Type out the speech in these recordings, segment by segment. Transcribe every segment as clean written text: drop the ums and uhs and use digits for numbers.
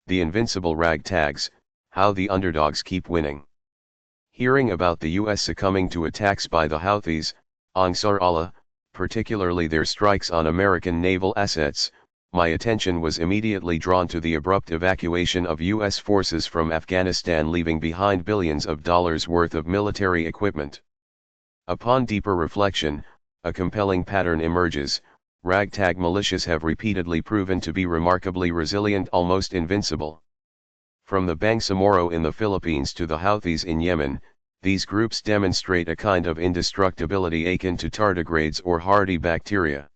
The Invincible Ragtags, How the Underdogs Keep Winning. Hearing about the US succumbing to attacks by the Houthis, Ansar Allah, particularly their strikes on American naval assets, my attention was immediately drawn to the abrupt evacuation of US forces from Afghanistan, leaving behind billions of dollars worth of military equipment. Upon deeper reflection, a compelling pattern emerges. Ragtag militias have repeatedly proven to be remarkably resilient, almost invincible. From the Bangsamoro in the Philippines to the Houthis in Yemen, these groups demonstrate a kind of indestructibility akin to tardigrades or hardy bacteria.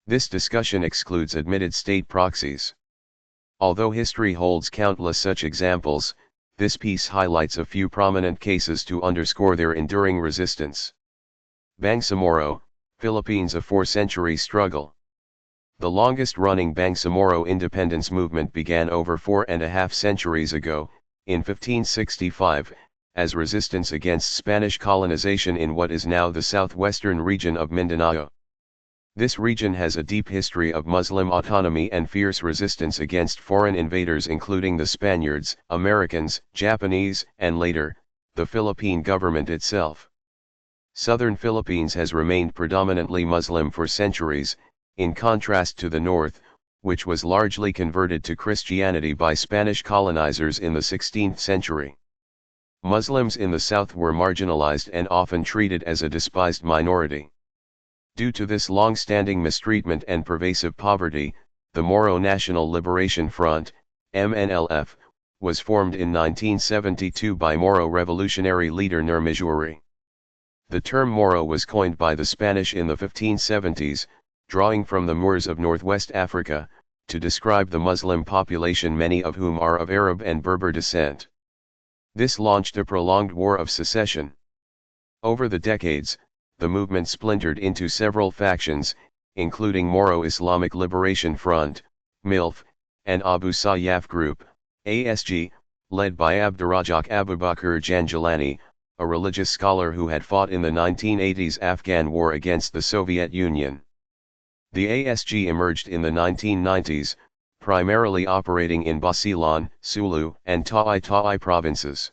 This discussion excludes admitted state proxies. Although history holds countless such examples, this piece highlights a few prominent cases to underscore their enduring resistance. Bangsamoro, Philippines, a 4-century struggle. The longest-running Bangsamoro independence movement began over 4.5 centuries ago, in 1565, as resistance against Spanish colonization in what is now the southwestern region of Mindanao. This region has a deep history of Muslim autonomy and fierce resistance against foreign invaders, including the Spaniards, Americans, Japanese, and later, the Philippine government itself. Southern Philippines has remained predominantly Muslim for centuries, in contrast to the north, which was largely converted to Christianity by Spanish colonizers in the 16th century. Muslims in the south were marginalized and often treated as a despised minority. Due to this long-standing mistreatment and pervasive poverty, the Moro National Liberation Front, MNLF, was formed in 1972 by Moro revolutionary leader Nurmijuri. The term Moro was coined by the Spanish in the 1570s, drawing from the Moors of northwest Africa, to describe the Muslim population, many of whom are of Arab and Berber descent. This launched a prolonged war of secession. Over the decades, the movement splintered into several factions, including Moro Islamic Liberation Front, MILF, and Abu Sayyaf Group, ASG, led by Abdurrazzaq Abubakar Janjalani, a religious scholar who had fought in the 1980s Afghan war against the Soviet Union. The ASG emerged in the 1990s, primarily operating in Basilan, Sulu, and Taai provinces.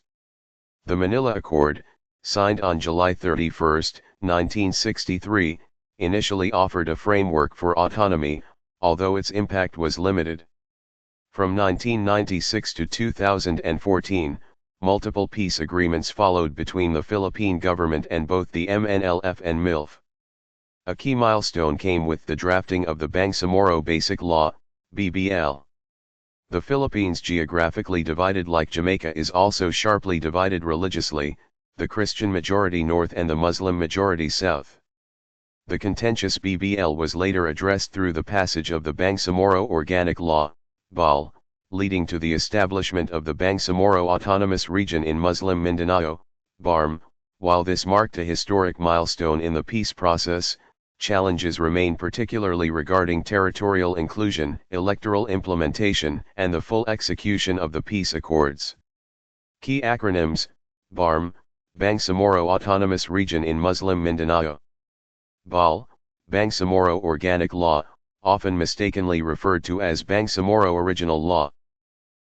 The Manila Accord, signed on July 31, 1963, initially offered a framework for autonomy, although its impact was limited. From 1996 to 2014, multiple peace agreements followed between the Philippine government and both the MNLF and MILF. A key milestone came with the drafting of the Bangsamoro Basic Law, BBL. The Philippines, geographically divided like Jamaica, is also sharply divided religiously, the Christian majority north and the Muslim majority south. The contentious BBL was later addressed through the passage of the Bangsamoro Organic Law, BAL, leading to the establishment of the Bangsamoro Autonomous Region in Muslim Mindanao, BARM. While this marked a historic milestone in the peace process, challenges remain, particularly regarding territorial inclusion, electoral implementation, and the full execution of the peace accords. Key acronyms: BARM, Bangsamoro Autonomous Region in Muslim Mindanao. BAL, Bangsamoro Organic Law, often mistakenly referred to as Bangsamoro Original Law.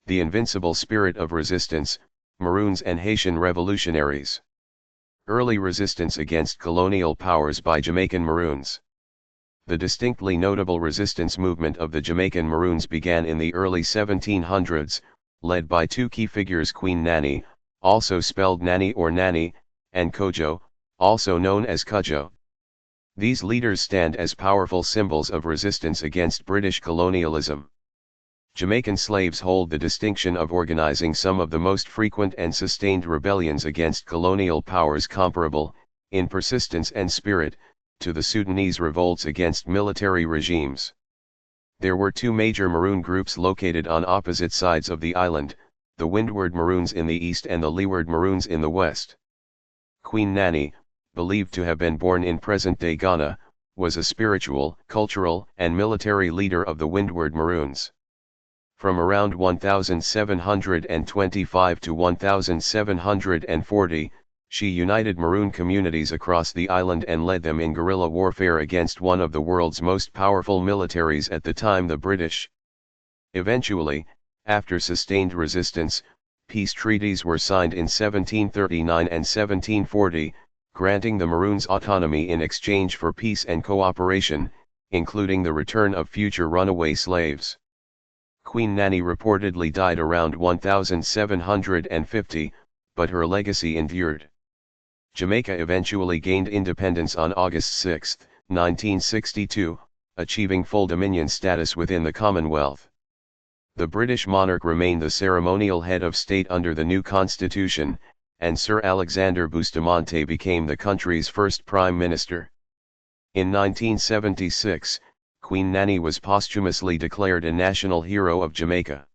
The Invincible Spirit of Resistance, Maroons and Haitian Revolutionaries. Early resistance against colonial powers by Jamaican Maroons. The distinctly notable resistance movement of the Jamaican Maroons began in the early 1700s, led by two key figures: Queen Nanny, also spelled Nanny or Nanny, and Kojo, also known as Cudjoe. These leaders stand as powerful symbols of resistance against British colonialism. Jamaican slaves hold the distinction of organizing some of the most frequent and sustained rebellions against colonial powers, comparable, in persistence and spirit, to the Sudanese revolts against military regimes. There were two major Maroon groups located on opposite sides of the island, the Windward Maroons in the east and the Leeward Maroons in the west. Queen Nanny, believed to have been born in present-day Ghana, was a spiritual, cultural, and military leader of the Windward Maroons. From around 1725 to 1740, she united Maroon communities across the island and led them in guerrilla warfare against one of the world's most powerful militaries at the time, the British. Eventually, After sustained resistance, peace treaties were signed in 1739 and 1740, granting the Maroons autonomy in exchange for peace and cooperation, including the return of future runaway slaves. Queen Nanny reportedly died around 1750, but her legacy endured. Jamaica eventually gained independence on August 6, 1962, achieving full dominion status within the Commonwealth. The British monarch remained the ceremonial head of state under the new constitution, and Sir Alexander Bustamante became the country's first prime minister. In 1976, Queen Nanny was posthumously declared a national hero of Jamaica.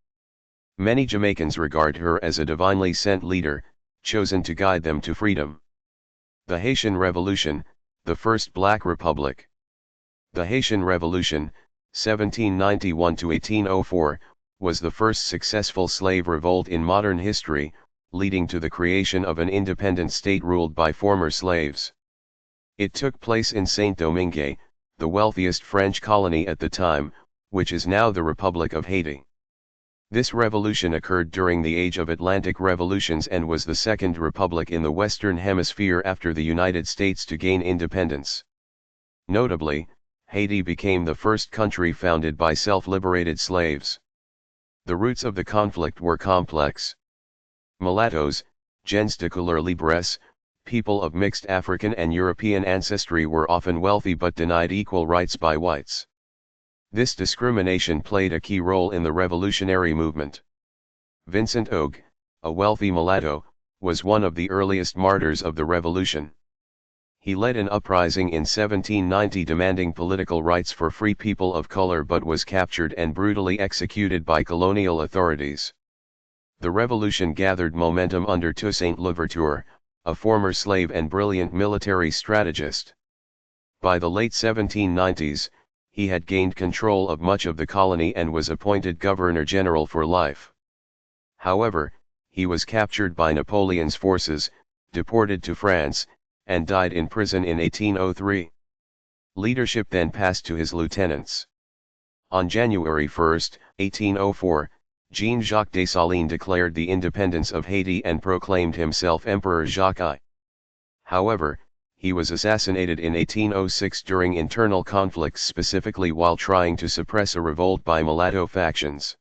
Many Jamaicans regard her as a divinely sent leader, chosen to guide them to freedom. The Haitian Revolution, the first Black Republic. The Haitian Revolution, 1791–1804, was the first successful slave revolt in modern history, leading to the creation of an independent state ruled by former slaves. It took place in Saint-Domingue, the wealthiest French colony at the time, which is now the Republic of Haiti. This revolution occurred during the Age of Atlantic Revolutions and was the second republic in the Western Hemisphere after the United States to gain independence. Notably, Haiti became the first country founded by self-liberated slaves. The roots of the conflict were complex. Mulattoes, gens de couleur libres, people of mixed African and European ancestry were often wealthy but denied equal rights by whites. This discrimination played a key role in the revolutionary movement. Vincent Ogue, a wealthy mulatto, was one of the earliest martyrs of the revolution. He led an uprising in 1790 demanding political rights for free people of color but was captured and brutally executed by colonial authorities. The revolution gathered momentum under Toussaint Louverture, a former slave and brilliant military strategist. By the late 1790s, he had gained control of much of the colony and was appointed governor-general for life. However, he was captured by Napoleon's forces, deported to France, and died in prison in 1803. Leadership then passed to his lieutenants. On January 1, 1804, Jean-Jacques Dessalines declared the independence of Haiti and proclaimed himself Emperor Jacques I. However, he was assassinated in 1806 during internal conflicts, specifically while trying to suppress a revolt by mulatto factions.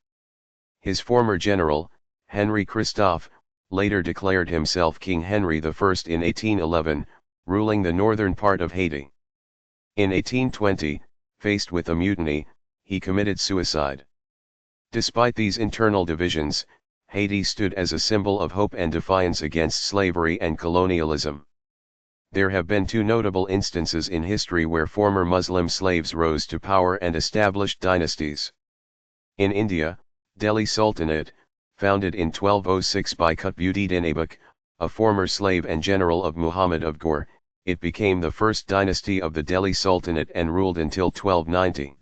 His former general, Henry Christophe, later declared himself King Henry I in 1811, ruling the northern part of Haiti. In 1820, faced with a mutiny, he committed suicide. Despite these internal divisions, Haiti stood as a symbol of hope and defiance against slavery and colonialism. There have been two notable instances in history where former Muslim slaves rose to power and established dynasties. In India, Delhi Sultanate, founded in 1206 by Qutbuddin Aibak, a former slave and general of Muhammad of Ghor, it became the first dynasty of the Delhi Sultanate and ruled until 1290.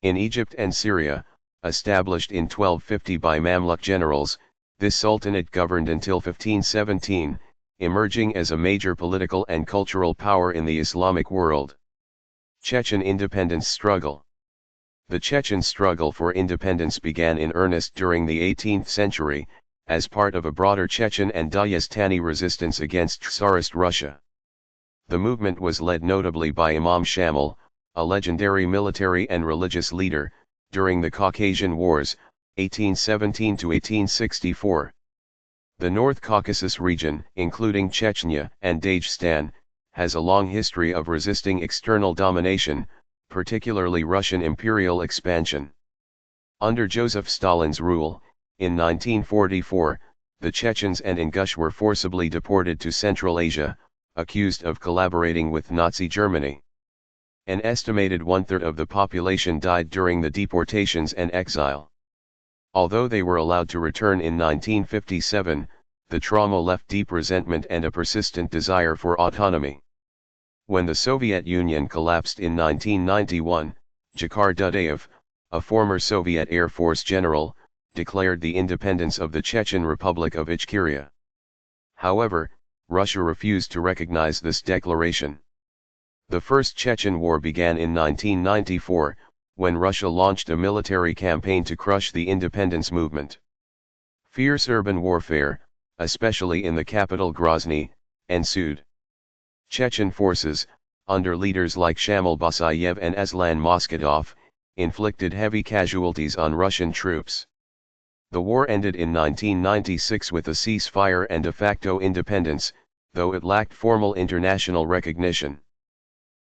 In Egypt and Syria, established in 1250 by Mamluk generals, this sultanate governed until 1517, emerging as a major political and cultural power in the Islamic world. Chechen independence struggle. The Chechen struggle for independence began in earnest during the 18th century, as part of a broader Chechen and Dagestani resistance against Tsarist Russia. The movement was led notably by Imam Shamil, a legendary military and religious leader, during the Caucasian Wars, 1817–1864. The North Caucasus region, including Chechnya and Dagestan, has a long history of resisting external domination, particularly Russian imperial expansion. Under Joseph Stalin's rule, in 1944, the Chechens and Ingush were forcibly deported to Central Asia, accused of collaborating with Nazi Germany. An estimated one-third of the population died during the deportations and exile. Although they were allowed to return in 1957, the trauma left deep resentment and a persistent desire for autonomy. When the Soviet Union collapsed in 1991, Jakhar Dudayev, a former Soviet Air Force general, declared the independence of the Chechen Republic of Ichkeria. However, Russia refused to recognize this declaration. The First Chechen War began in 1994, when Russia launched a military campaign to crush the independence movement. Fierce urban warfare, especially in the capital Grozny, ensued. Chechen forces, under leaders like Shamil Basayev and Aslan Moskadov, inflicted heavy casualties on Russian troops. The war ended in 1996 with a ceasefire and de facto independence, though it lacked formal international recognition.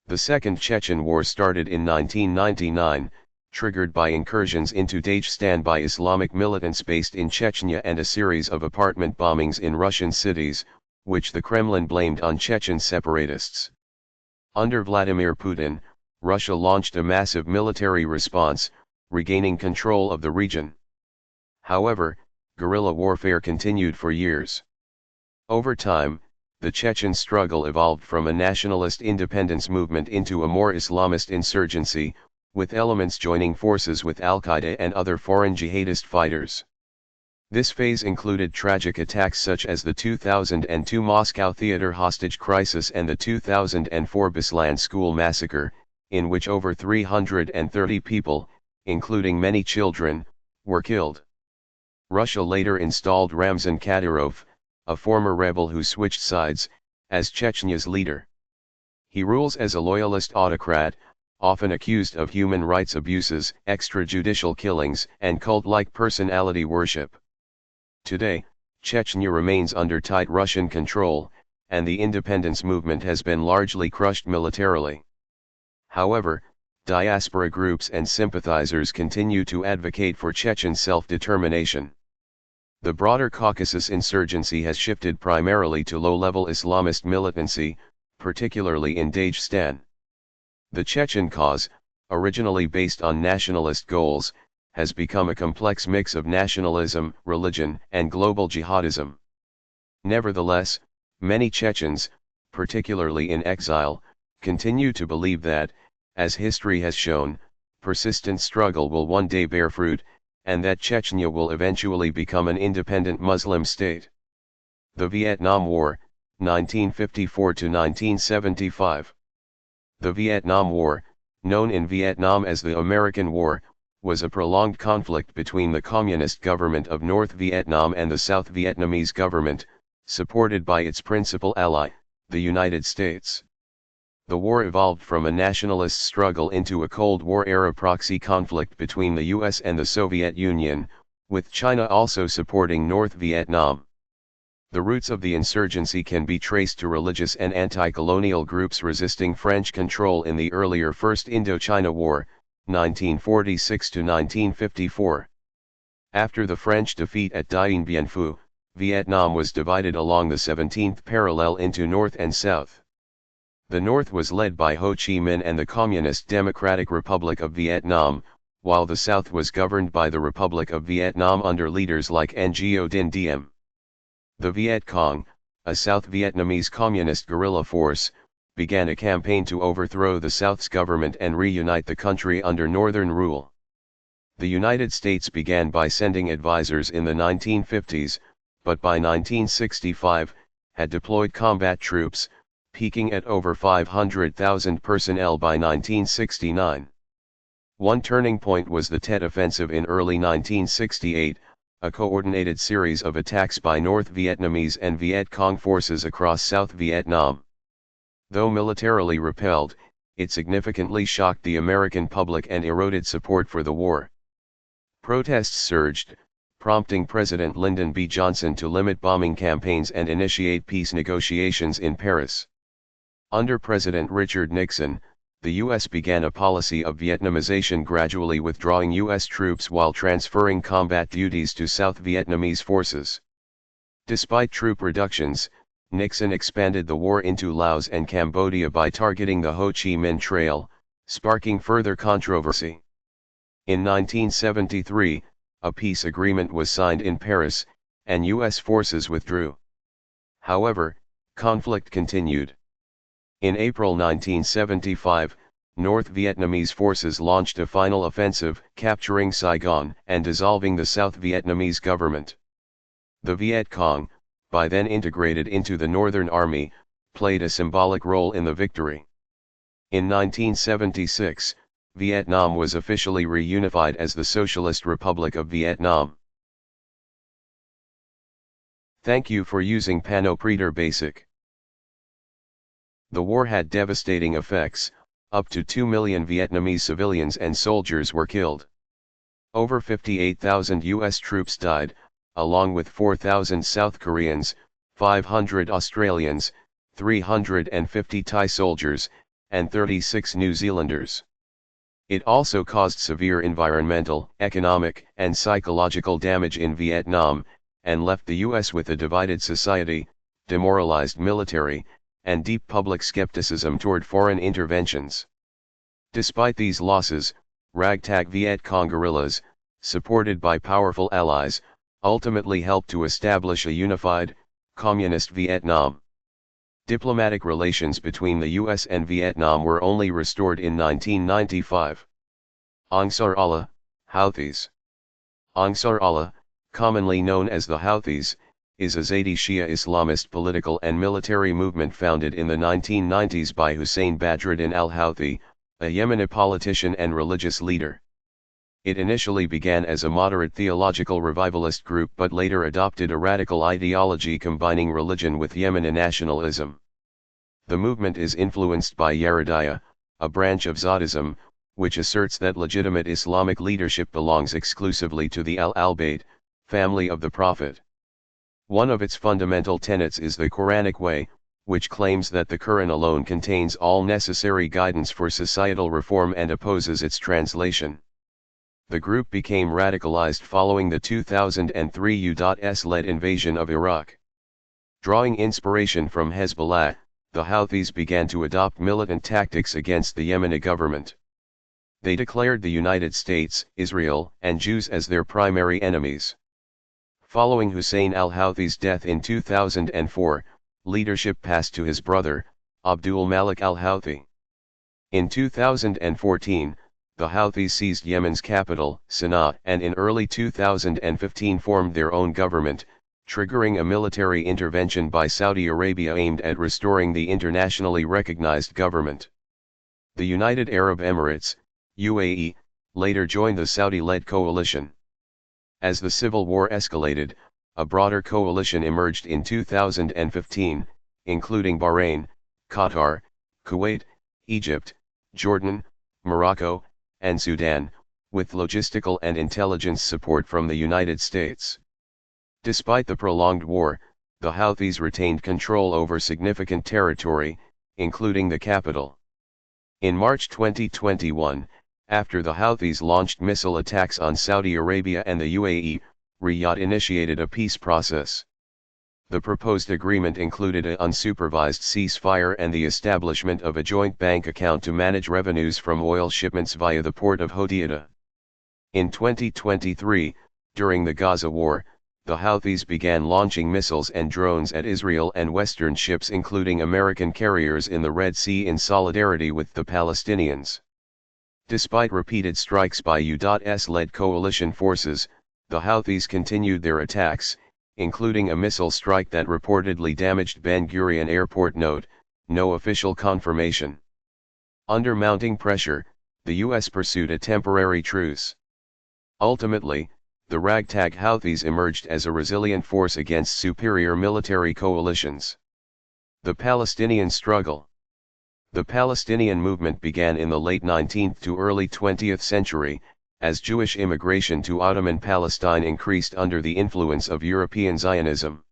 The Second Chechen War started in 1999, triggered by incursions into Dagestan by Islamic militants based in Chechnya and a series of apartment bombings in Russian cities, which the Kremlin blamed on Chechen separatists. Under Vladimir Putin, Russia launched a massive military response, regaining control of the region. However, guerrilla warfare continued for years. Over time, the Chechen struggle evolved from a nationalist independence movement into a more Islamist insurgency, with elements joining forces with Al-Qaeda and other foreign jihadist fighters. This phase included tragic attacks such as the 2002 Moscow theater hostage crisis and the 2004 Beslan school massacre, in which over 330 people, including many children, were killed. Russia later installed Ramzan Kadyrov, a former rebel who switched sides, as Chechnya's leader. He rules as a loyalist autocrat, often accused of human rights abuses, extrajudicial killings, and cult-like personality worship. Today, Chechnya remains under tight Russian control, and the independence movement has been largely crushed militarily. However, diaspora groups and sympathizers continue to advocate for Chechen self-determination. The broader Caucasus insurgency has shifted primarily to low-level Islamist militancy, particularly in Dagestan. The Chechen cause, originally based on nationalist goals, has become a complex mix of nationalism, religion, and global jihadism. Nevertheless, many Chechens, particularly in exile, continue to believe that, as history has shown, persistent struggle will one day bear fruit, and that Chechnya will eventually become an independent Muslim state. The Vietnam War, 1954 to 1975. The Vietnam War, known in Vietnam as the American War, was a prolonged conflict between the Communist government of North Vietnam and the South Vietnamese government, supported by its principal ally, the United States. The war evolved from a nationalist struggle into a Cold War-era proxy conflict between the US and the Soviet Union, with China also supporting North Vietnam. The roots of the insurgency can be traced to religious and anti-colonial groups resisting French control in the earlier First Indochina War, 1946 to 1954. After the French defeat at Dien Bien Phu, Vietnam was divided along the 17th parallel into North and South. The North was led by Ho Chi Minh and the Communist Democratic Republic of Vietnam, while the South was governed by the Republic of Vietnam under leaders like Ngo Dinh Diem. The Viet Cong, a South Vietnamese communist guerrilla force, began a campaign to overthrow the South's government and reunite the country under Northern rule. The United States began by sending advisors in the 1950s, but by 1965, had deployed combat troops, peaking at over 500,000 personnel by 1969. One turning point was the Tet Offensive in early 1968, a coordinated series of attacks by North Vietnamese and Viet Cong forces across South Vietnam. Though militarily repelled, it significantly shocked the American public and eroded support for the war. Protests surged, prompting President Lyndon B. Johnson to limit bombing campaigns and initiate peace negotiations in Paris. Under President Richard Nixon, the U.S. began a policy of Vietnamization, gradually withdrawing U.S. troops while transferring combat duties to South Vietnamese forces. Despite troop reductions, Nixon expanded the war into Laos and Cambodia by targeting the Ho Chi Minh Trail, sparking further controversy. In 1973, a peace agreement was signed in Paris, and U.S. forces withdrew. However, conflict continued. In April 1975, North Vietnamese forces launched a final offensive, capturing Saigon and dissolving the South Vietnamese government. The Viet Cong, by then integrated into the Northern Army, played a symbolic role in the victory. In 1976, Vietnam was officially reunified as the Socialist Republic of Vietnam. Thank you for using Panopreter Basic. The war had devastating effects. Up to 2 million Vietnamese civilians and soldiers were killed. Over 58,000 U.S. troops died, along with 4,000 South Koreans, 500 Australians, 350 Thai soldiers, and 36 New Zealanders. It also caused severe environmental, economic, and psychological damage in Vietnam, and left the U.S. with a divided society, demoralized military, and deep public skepticism toward foreign interventions. Despite these losses, Ragtag Viet Cong guerrillas, supported by powerful allies, ultimately helped to establish a unified, communist Vietnam. Diplomatic relations between the US and Vietnam were only restored in 1995. Ansar Allah, Houthis. Ansar Allah, commonly known as the Houthis, is a Zaidi Shia Islamist political and military movement founded in the 1990s by Hussein Badruddin al-Houthi, a Yemeni politician and religious leader. It initially began as a moderate theological revivalist group but later adopted a radical ideology combining religion with Yemeni nationalism. The movement is influenced by Yaridiyya, a branch of Zaydism, which asserts that legitimate Islamic leadership belongs exclusively to the Al-Bayt, family of the Prophet. One of its fundamental tenets is the Quranic way, which claims that the Quran alone contains all necessary guidance for societal reform and opposes its translation. The group became radicalized following the 2003 US-led invasion of Iraq. Drawing inspiration from Hezbollah, the Houthis began to adopt militant tactics against the Yemeni government. They declared the United States, Israel, and Jews as their primary enemies. Following Hussein al-Houthi's death in 2004, leadership passed to his brother, Abdul Malik al-Houthi. In 2014, the Houthis seized Yemen's capital, Sana'a, and in early 2015 formed their own government, triggering a military intervention by Saudi Arabia aimed at restoring the internationally recognized government. The United Arab Emirates, UAE, later joined the Saudi-led coalition. As the civil war escalated, a broader coalition emerged in 2015, including Bahrain, Qatar, Kuwait, Egypt, Jordan, Morocco, and Sudan, with logistical and intelligence support from the United States. Despite the prolonged war, the Houthis retained control over significant territory, including the capital. In March 2021, after the Houthis launched missile attacks on Saudi Arabia and the UAE, Riyadh initiated a peace process. The proposed agreement included an unsupervised ceasefire and the establishment of a joint bank account to manage revenues from oil shipments via the port of Hodeidah. In 2023, during the Gaza war, the Houthis began launching missiles and drones at Israel and Western ships including American carriers in the Red Sea in solidarity with the Palestinians. Despite repeated strikes by US-led coalition forces, the Houthis continued their attacks, including a missile strike that reportedly damaged Ben Gurion Airport. Note, no official confirmation. Under mounting pressure, the US pursued a temporary truce. Ultimately, the Ragtag Houthis emerged as a resilient force against superior military coalitions. The Palestinian struggle. The Palestinian movement began in the late 19th to early 20th century, as Jewish immigration to Ottoman Palestine increased under the influence of European Zionism.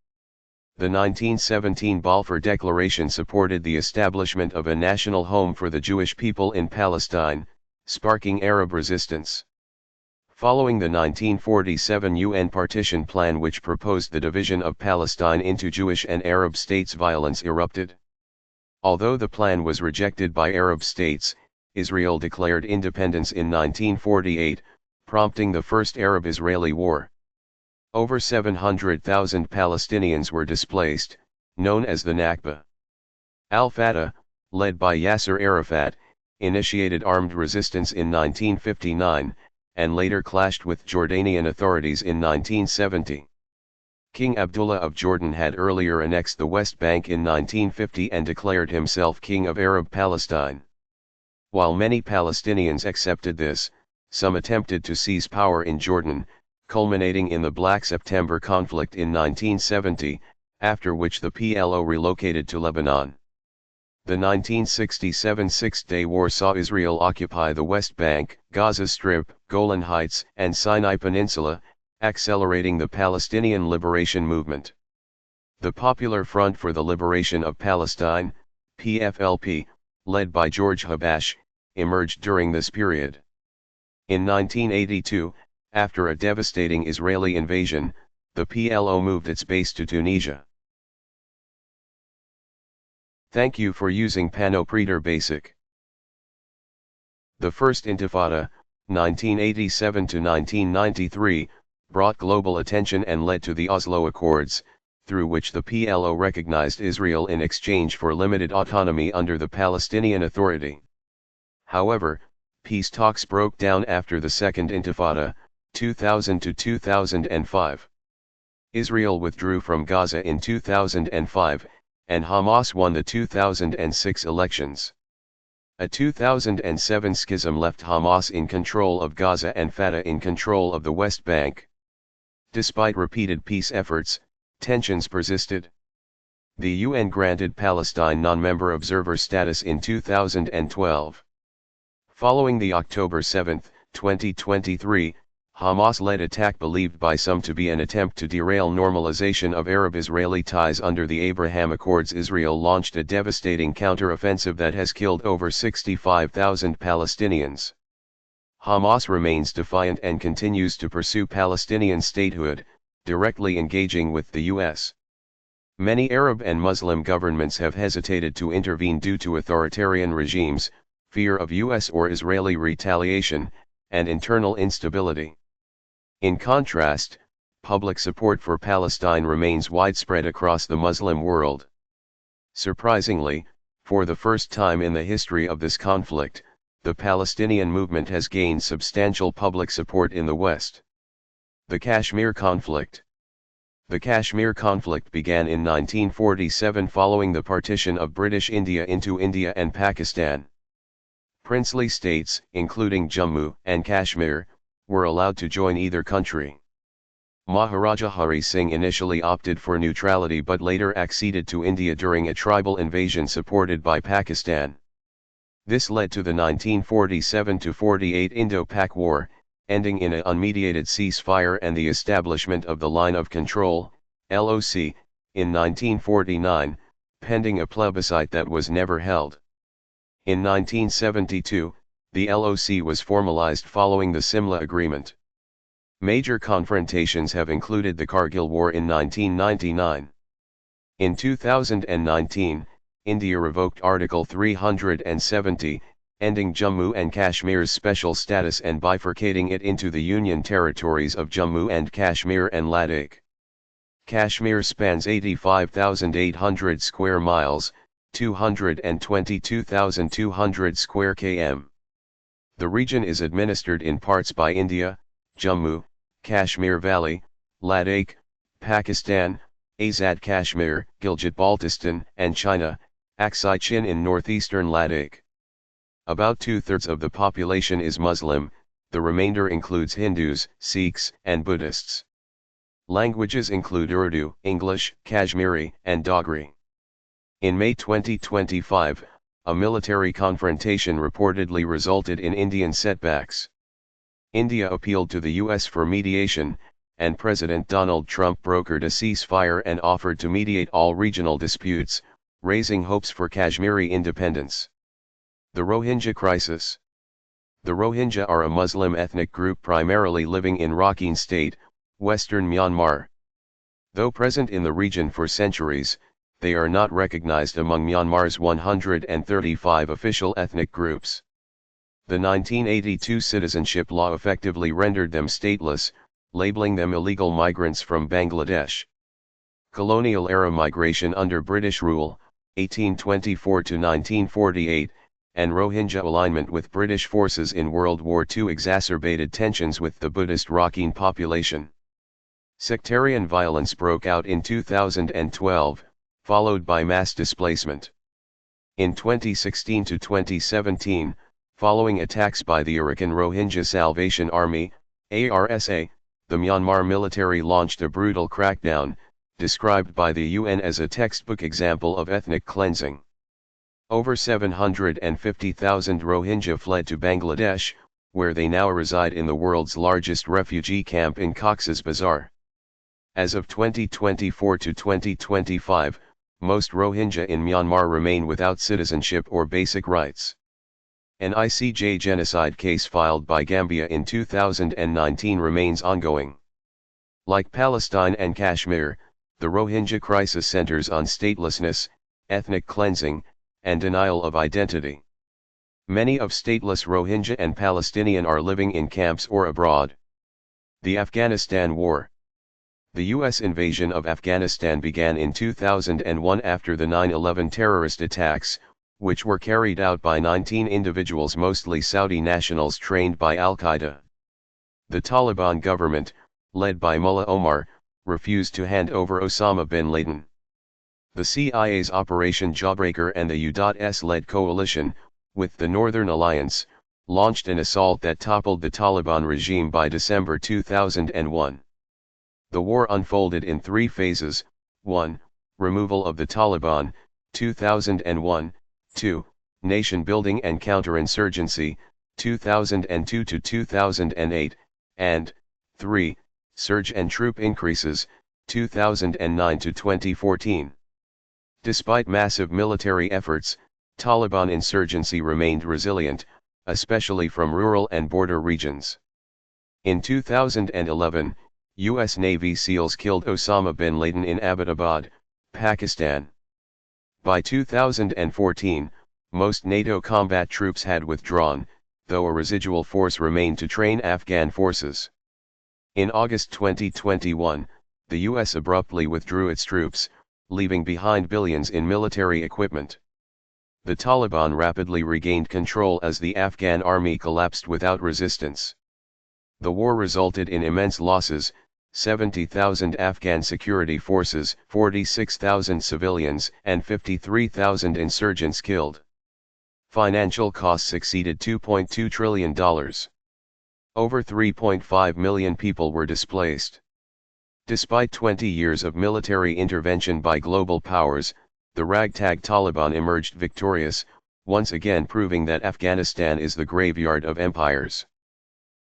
The 1917 Balfour Declaration supported the establishment of a national home for the Jewish people in Palestine, sparking Arab resistance. Following the 1947 UN partition plan which proposed the division of Palestine into Jewish and Arab states, violence erupted. Although the plan was rejected by Arab states, Israel declared independence in 1948, prompting the First Arab-Israeli War. Over 700,000 Palestinians were displaced, known as the Nakba. Al-Fatah, led by Yasser Arafat, initiated armed resistance in 1959, and later clashed with Jordanian authorities in 1970. King Abdullah of Jordan had earlier annexed the West Bank in 1950 and declared himself King of Arab Palestine. While many Palestinians accepted this, some attempted to seize power in Jordan, culminating in the Black September conflict in 1970, after which the PLO relocated to Lebanon. The 1967 Six-Day War saw Israel occupy the West Bank, Gaza Strip, Golan Heights, and Sinai Peninsula, accelerating the Palestinian liberation movement. The Popular Front for the Liberation of Palestine, PFLP, led by George Habash, emerged during this period. In 1982, after a devastating Israeli invasion, the PLO moved its base to Tunisia. Thank you for using Panopreader Basic. The First Intifada, 1987 to 1993, brought global attention and led to the Oslo Accords, through which the PLO recognized Israel in exchange for limited autonomy under the Palestinian Authority. However, peace talks broke down after the Second Intifada, 2000 to 2005. Israel withdrew from Gaza in 2005, and Hamas won the 2006 elections. A 2007 schism left Hamas in control of Gaza and Fatah in control of the West Bank. Despite repeated peace efforts, tensions persisted. The UN granted Palestine non-member observer status in 2012. Following the October 7, 2023, Hamas-led attack believed by some to be an attempt to derail normalization of Arab-Israeli ties under the Abraham Accords, Israel launched a devastating counter-offensive that has killed over 65,000 Palestinians. Hamas remains defiant and continues to pursue Palestinian statehood, directly engaging with the U.S. Many Arab and Muslim governments have hesitated to intervene due to authoritarian regimes, fear of U.S. or Israeli retaliation, and internal instability. In contrast, public support for Palestine remains widespread across the Muslim world. Surprisingly, for the first time in the history of this conflict, the Palestinian movement has gained substantial public support in the West. The Kashmir Conflict. The Kashmir conflict began in 1947 following the partition of British India into India and Pakistan. Princely states, including Jammu and Kashmir, were allowed to join either country. Maharaja Hari Singh initially opted for neutrality but later acceded to India during a tribal invasion supported by Pakistan. This led to the 1947-48 Indo-Pak War, ending in an unmediated ceasefire and the establishment of the Line of Control, LOC, in 1949, pending a plebiscite that was never held. In 1972, the LOC was formalized following the Simla Agreement. Major confrontations have included the Kargil War in 1999. In 2019, India revoked Article 370, ending Jammu and Kashmir's special status and bifurcating it into the Union territories of Jammu and Kashmir and Ladakh. Kashmir spans 85,800 square miles, 222,200 square km. The region is administered in parts by India, Jammu, Kashmir Valley, Ladakh, Pakistan, Azad Kashmir, Gilgit-Baltistan, and China, Aksai Chin in northeastern Ladakh. About two-thirds of the population is Muslim, the remainder includes Hindus, Sikhs, and Buddhists. Languages include Urdu, English, Kashmiri, and Dogri. In May 2025, a military confrontation reportedly resulted in Indian setbacks. India appealed to the US for mediation, and President Donald Trump brokered a ceasefire and offered to mediate all regional disputes, raising hopes for Kashmiri independence. The Rohingya crisis. The Rohingya are a Muslim ethnic group primarily living in Rakhine State, western Myanmar. Though present in the region for centuries, they are not recognized among Myanmar's 135 official ethnic groups. The 1982 citizenship law effectively rendered them stateless, labeling them illegal migrants from Bangladesh. Colonial-era migration under British rule, 1824 to 1948, and Rohingya alignment with British forces in World War II exacerbated tensions with the Buddhist Rakhine population. Sectarian violence broke out in 2012, followed by mass displacement. In 2016 to 2017, Following attacks by the Arakan Rohingya Salvation Army, ARSA, the Myanmar military launched a brutal crackdown, described by the UN as a textbook example of ethnic cleansing. Over 750,000 Rohingya fled to Bangladesh, where they now reside in the world's largest refugee camp in Cox's Bazar. As of 2024 to 2025, most Rohingya in Myanmar remain without citizenship or basic rights. An ICJ genocide case filed by Gambia in 2019 remains ongoing. Like Palestine and Kashmir, the Rohingya crisis centers on statelessness, ethnic cleansing, and denial of identity. Many of stateless Rohingya and Palestinian are living in camps or abroad. The Afghanistan War. The U.S. invasion of Afghanistan began in 2001 after the 9/11 terrorist attacks, which were carried out by 19 individuals, mostly Saudi nationals trained by al-Qaeda. The Taliban government, led by Mullah Omar, refused to hand over Osama bin Laden. The CIA's Operation Jawbreaker and the U.S.-led coalition, with the Northern Alliance, launched an assault that toppled the Taliban regime by December 2001. The war unfolded in three phases: 1. Removal of the Taliban, 2001, 2. Nation building and counterinsurgency, 2002 to 2008, and 3. Surge and troop increases, 2009 to 2014. Despite massive military efforts, Taliban insurgency remained resilient, especially from rural and border regions. In 2011, U.S. Navy SEALs killed Osama bin Laden in Abbottabad, Pakistan. By 2014, most NATO combat troops had withdrawn, though a residual force remained to train Afghan forces. In August 2021, the U.S. abruptly withdrew its troops, leaving behind billions in military equipment. The Taliban rapidly regained control as the Afghan army collapsed without resistance. The war resulted in immense losses: 70,000 Afghan security forces, 46,000 civilians, and 53,000 insurgents killed. Financial costs exceeded $2.2 trillion. Over 3.5 million people were displaced. Despite 20 years of military intervention by global powers, the Ragtag Taliban emerged victorious, once again proving that Afghanistan is the graveyard of empires.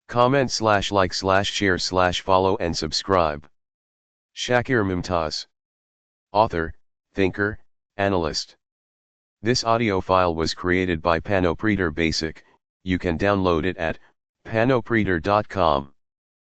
Comment /like /share /follow and subscribe. Shakir Mumtaz. Author, thinker, analyst. This audio file was created by Panopreader Basic. You can download it at panopreader.com.